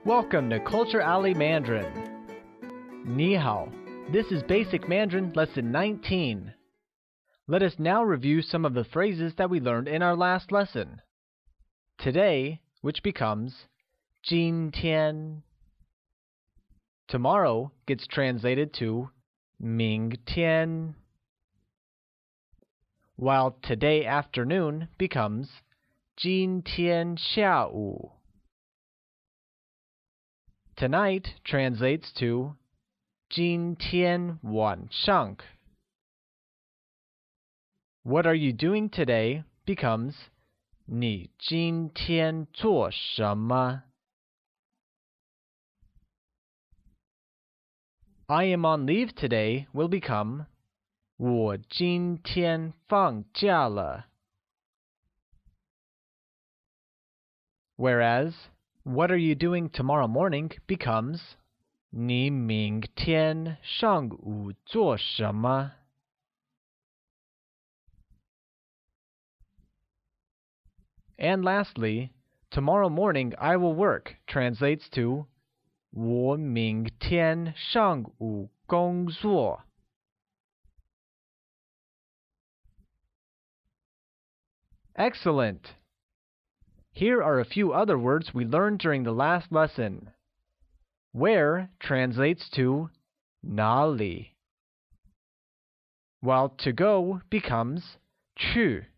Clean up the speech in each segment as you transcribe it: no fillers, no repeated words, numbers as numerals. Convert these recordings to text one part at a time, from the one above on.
Welcome to CultureAlley Mandarin. 你好, this is Basic Mandarin Lesson 19. Let us now review some of the phrases that we learned in our last lesson. Today, which becomes 今天. Tomorrow gets translated to 明天. While today afternoon becomes 今天下午. Tonight translates to 今天晚上. What are you doing today becomes 你今天做什么? I am on leave today will become 我今天放假了. Whereas what are you doing tomorrow morning becomes 你明天上午做什么? And lastly, tomorrow morning I will work translates to 我明天上午工作. Excellent! Here are a few other words we learned during the last lesson. Where translates to 哪里, while to go becomes 去.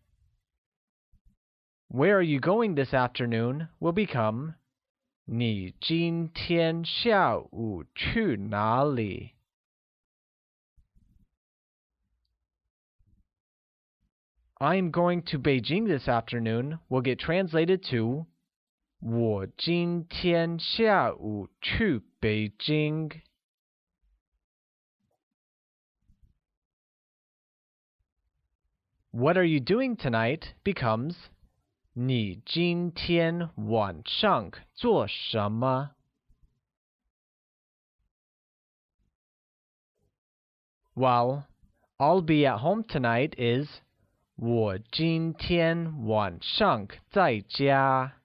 Where are you going this afternoon will become 你今天下午去哪里? I am going to Beijing this afternoon will get translated to 我今天下午去北京. What are you doing tonight becomes 你今天晚上做什么? While I'll be at home tonight is 我今天晚上在家.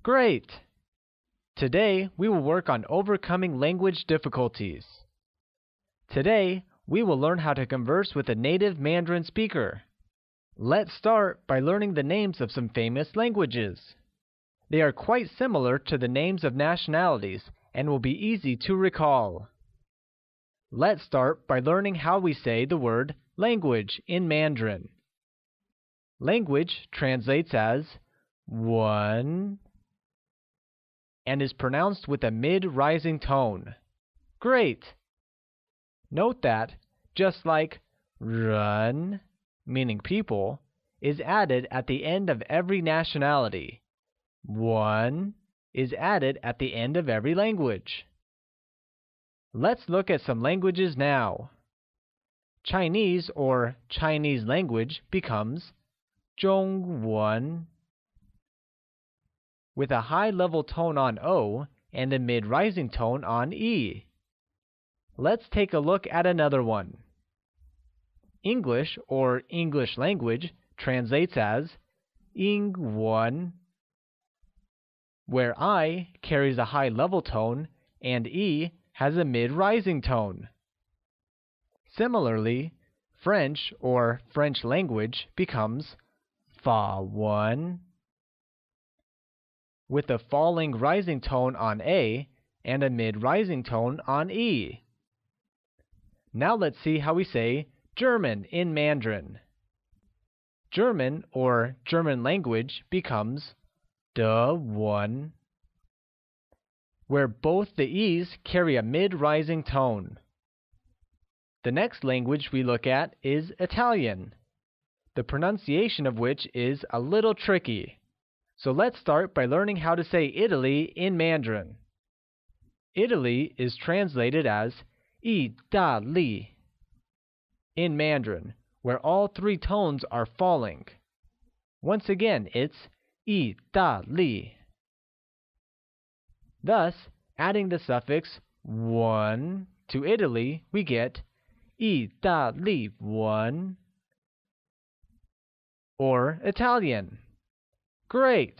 Great! Today we will work on overcoming language difficulties. Today we will learn how to converse with a native Mandarin speaker. Let's start by learning the names of some famous languages. They are quite similar to the names of nationalities and will be easy to recall. Let's start by learning how we say the word language in Mandarin. Language translates as 文 and is pronounced with a mid-rising tone. Great! Note that, just like 人, meaning people, is added at the end of every nationality, 文 is added at the end of every language. Let's look at some languages now. Chinese or Chinese language becomes 中文 with a high level tone on O and a mid-rising tone on E. Let's take a look at another one. English or English language translates as 英文, where I carries a high level tone and E has a mid-rising tone. Similarly, French or French language becomes 法文 with a falling rising tone on A and a mid-rising tone on E. Now let's see how we say German in Mandarin. German or German language becomes 德文, where both the E's carry a mid-rising tone. The next language we look at is Italian, the pronunciation of which is a little tricky. So let's start by learning how to say Italy in Mandarin. Italy is translated as 意大利 in Mandarin, where all three tones are falling. Once again, it's 意大利. Thus, adding the suffix 文 to Italy, we get 意大利文 or Italian. Great!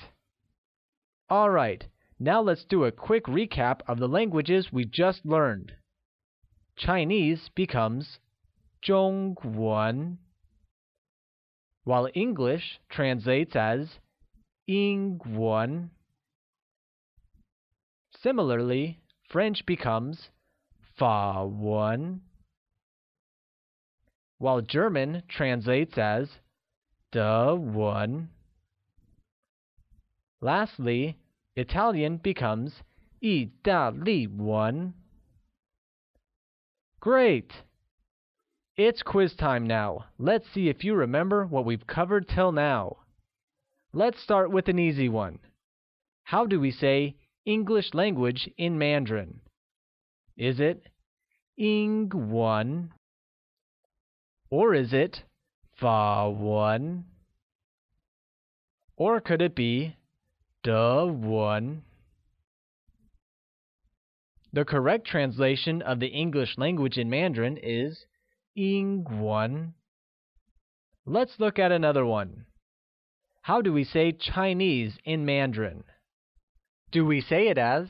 Alright, now let's do a quick recap of the languages we just learned. Chinese becomes 中文, while English translates as 英文. Similarly, French becomes 法文, while German translates as 德文. Lastly, Italian becomes 意大利文. Great! It's quiz time now. Let's see if you remember what we've covered till now. Let's start with an easy one. How do we say English language in Mandarin? Is it 英文? Or is it 法文? Or could it be 德文? The correct translation of the English language in Mandarin is 英文. Let's look at another one. How do we say Chinese in Mandarin? Do we say it as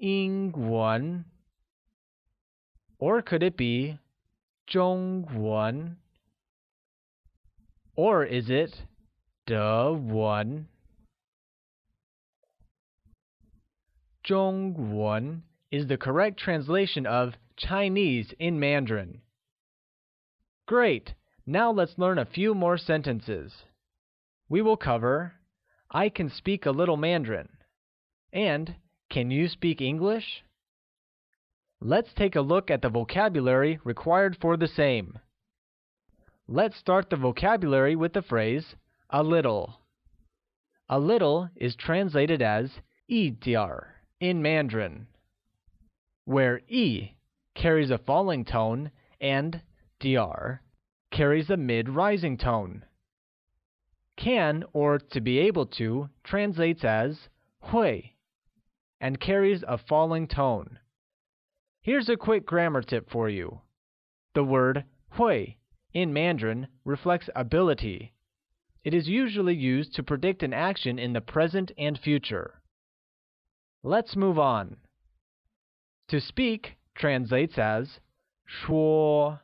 英文? Or could it be 中文? Or is it 德文? 中文 is the correct translation of Chinese in Mandarin. Great! Now let's learn a few more sentences. We will cover I can speak a little Mandarin and can you speak English? Let's take a look at the vocabulary required for the same. Let's start the vocabulary with the phrase a little. A little is translated as 一点儿 in Mandarin, where 一 carries a falling tone and 点儿 carries a mid-rising tone. Can, or to be able to, translates as 会 and carries a falling tone. Here's a quick grammar tip for you. The word 会 in Mandarin reflects ability. It is usually used to predict an action in the present and future. Let's move on. To speak translates as 说,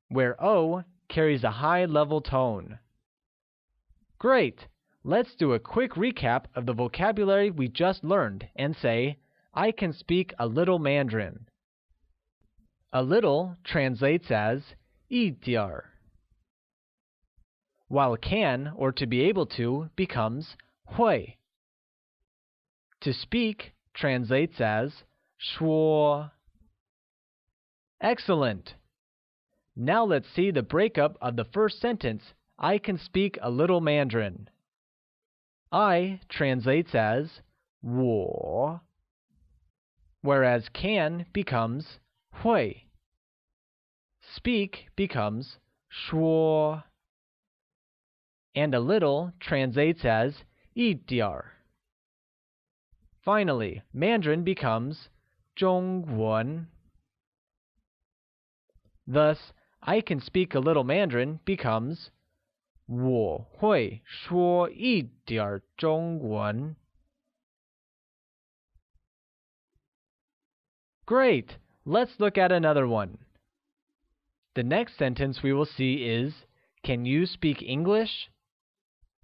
where O carries a high-level tone. Great! Let's do a quick recap of the vocabulary we just learned and say, I can speak a little Mandarin. A little translates as 一点儿, while can, or to be able to, becomes 会. To speak translates as 说. Excellent! Now let's see the breakup of the first sentence, I can speak a little Mandarin. I translates as 我, whereas can becomes 会. Speak becomes 说. And a little translates as 一点儿. Finally, Mandarin becomes 中文. Thus, I can speak a little Mandarin becomes 我会说一点中文. Great! Let's look at another one. The next sentence we will see is, can you speak English?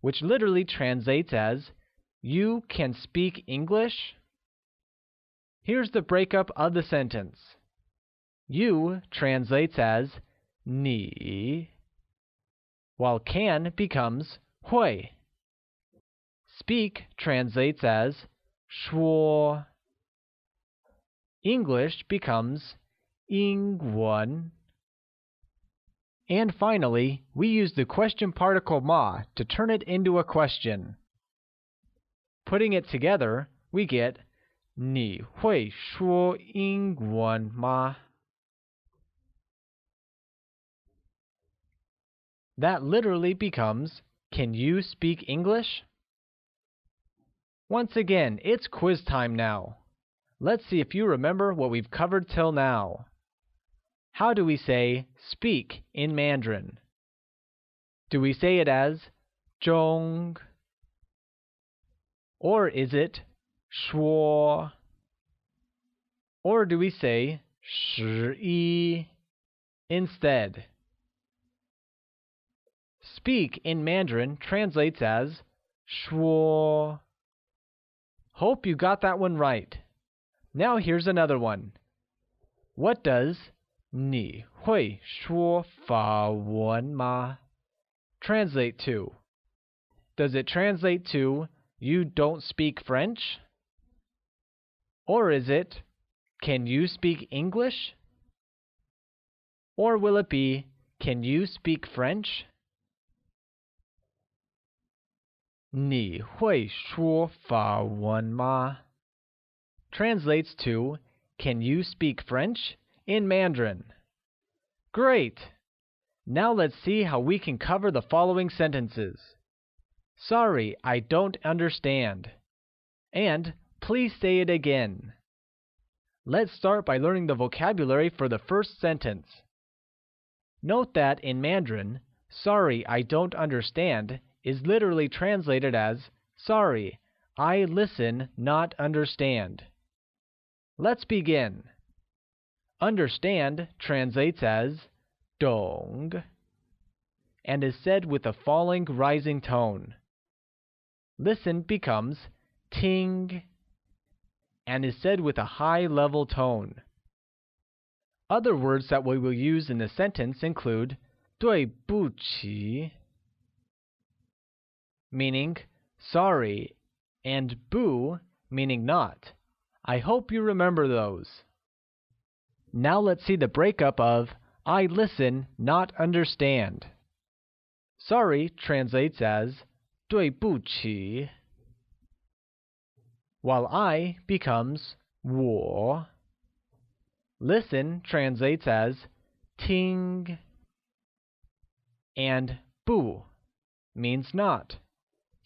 Which literally translates as, you can speak English? Here's the breakup of the sentence. You translates as 你, while can becomes 会. Speak translates as 说. English becomes 英文. And finally, we use the question particle ma to turn it into a question. Putting it together, we get 你会说英文吗? That literally becomes, can you speak English? Once again, it's quiz time now. Let's see if you remember what we've covered till now. How do we say speak in Mandarin? Do we say it as 中? Or is it 说? Or do we say 11 instead? Speak in Mandarin translates as 说. Hope you got that one right. Now here's another one. What does 你会说法文吗 translate to? Does it translate to you don't speak French? Or is it can you speak English? Or will it be can you speak French? 你会说法文吗 translates to can you speak French in Mandarin? Great! Now let's see how we can cover the following sentences. Sorry, I don't understand. And please say it again. Let's start by learning the vocabulary for the first sentence. Note that in Mandarin, sorry, I don't understand is literally translated as sorry, I listen, not understand. Let's begin. Understand translates as 懂 and is said with a falling rising tone. Listen becomes 听 and is said with a high level tone. Other words that we will use in the sentence include 对不起 meaning sorry and 不 meaning not. I hope you remember those. Now let's see the breakup of I listen, not understand. Sorry translates as 对不起 while I becomes 我. Listen translates as 听 and 不 means not.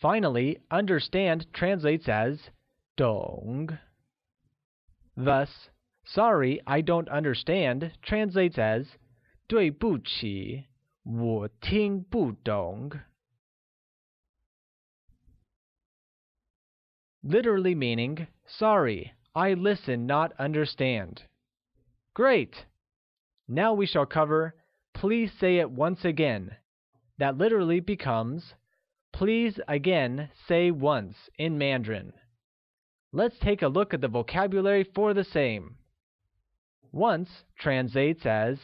Finally, understand translates as 懂. Thus, sorry, I don't understand translates as 对不起，我听不懂. Literally meaning, sorry, I listen not understand. Great! Now we shall cover please say it once again. That literally becomes please again say once in Mandarin. Let's take a look at the vocabulary for the same. Once translates as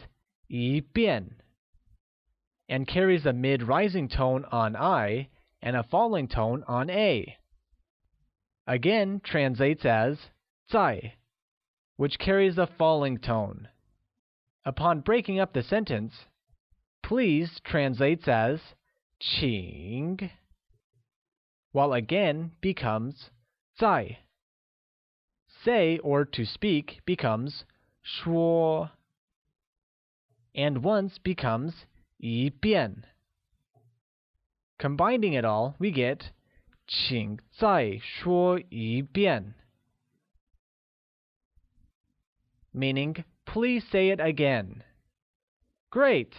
一遍 and carries a mid-rising tone on I and a falling tone on A. Again translates as 在 which carries a falling tone. Upon breaking up the sentence, please translates as 请 while again becomes 在. Say or to speak becomes 说 and once becomes 一遍. Combining it all, we get 请再说一遍 meaning please say it again. Great!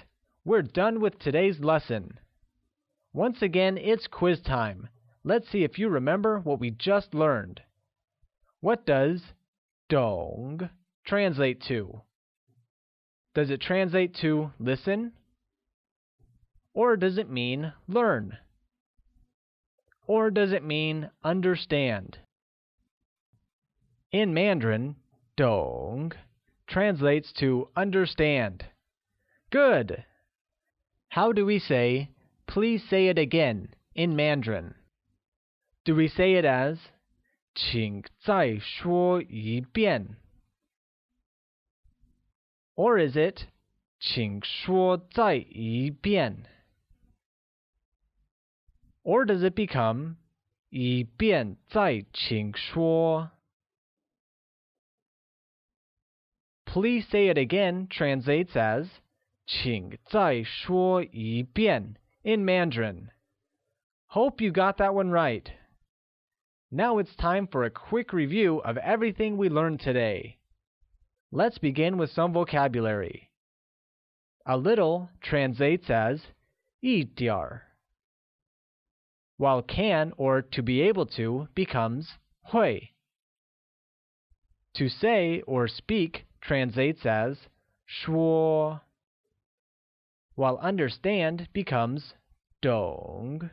We're done with today's lesson. Once again, it's quiz time. Let's see if you remember what we just learned. What does 懂 translate to? Does it translate to listen? Or does it mean learn? Or does it mean understand? In Mandarin, 懂 translates to understand. Good! How do we say, please say it again in Mandarin? Do we say it as 请再说一遍 or is it 请说再一遍 or does it become 一遍再请说 Please say it again translates as 请再说一遍 in Mandarin. Hope you got that one right. Now it's time for a quick review of everything we learned today. Let's begin with some vocabulary. A little translates as 一点儿. while can or to be able to becomes 会. To say or speak translates as 说, while understand becomes 懂.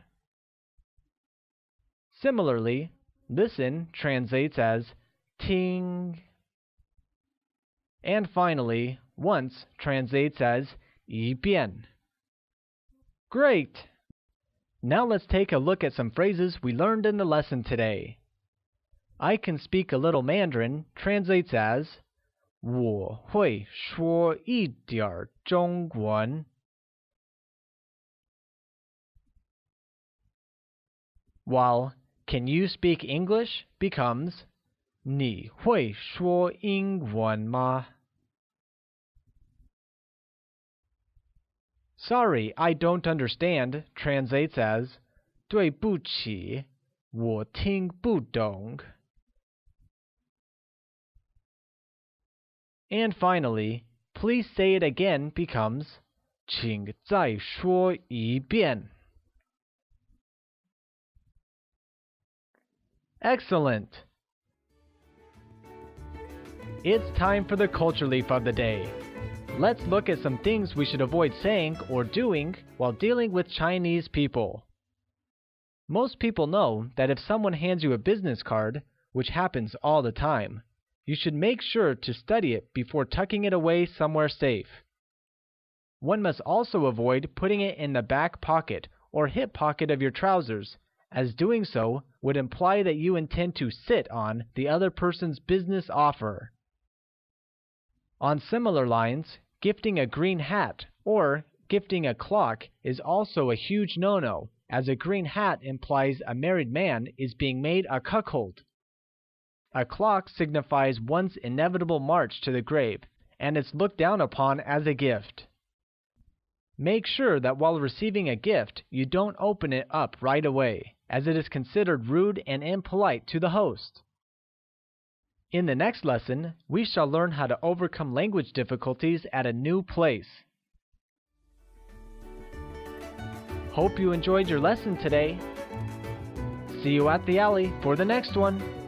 Similarly, listen translates as 听. And finally, once translates as 一遍. Great! Now let's take a look at some phrases we learned in the lesson today. I can speak a little Mandarin translates as 我会说一点中文. While can you speak English becomes 你会说英文吗? Sorry, I don't understand translates as 对不起，我听不懂. And finally, please say it again becomes 请再说一遍. Excellent! It's time for the culture leaf of the day. Let's look at some things we should avoid saying or doing while dealing with Chinese people. Most people know that if someone hands you a business card, which happens all the time, you should make sure to study it before tucking it away somewhere safe. One must also avoid putting it in the back pocket or hip pocket of your trousers, as doing so would imply that you intend to sit on the other person's business offer. On similar lines, gifting a green hat or gifting a clock is also a huge no-no, as a green hat implies a married man is being made a cuckold. A clock signifies one's inevitable march to the grave, and is looked down upon as a gift. Make sure that while receiving a gift, you don't open it up right away, as it is considered rude and impolite to the host. In the next lesson, we shall learn how to overcome language difficulties at a new place. Hope you enjoyed your lesson today. See you at the alley for the next one.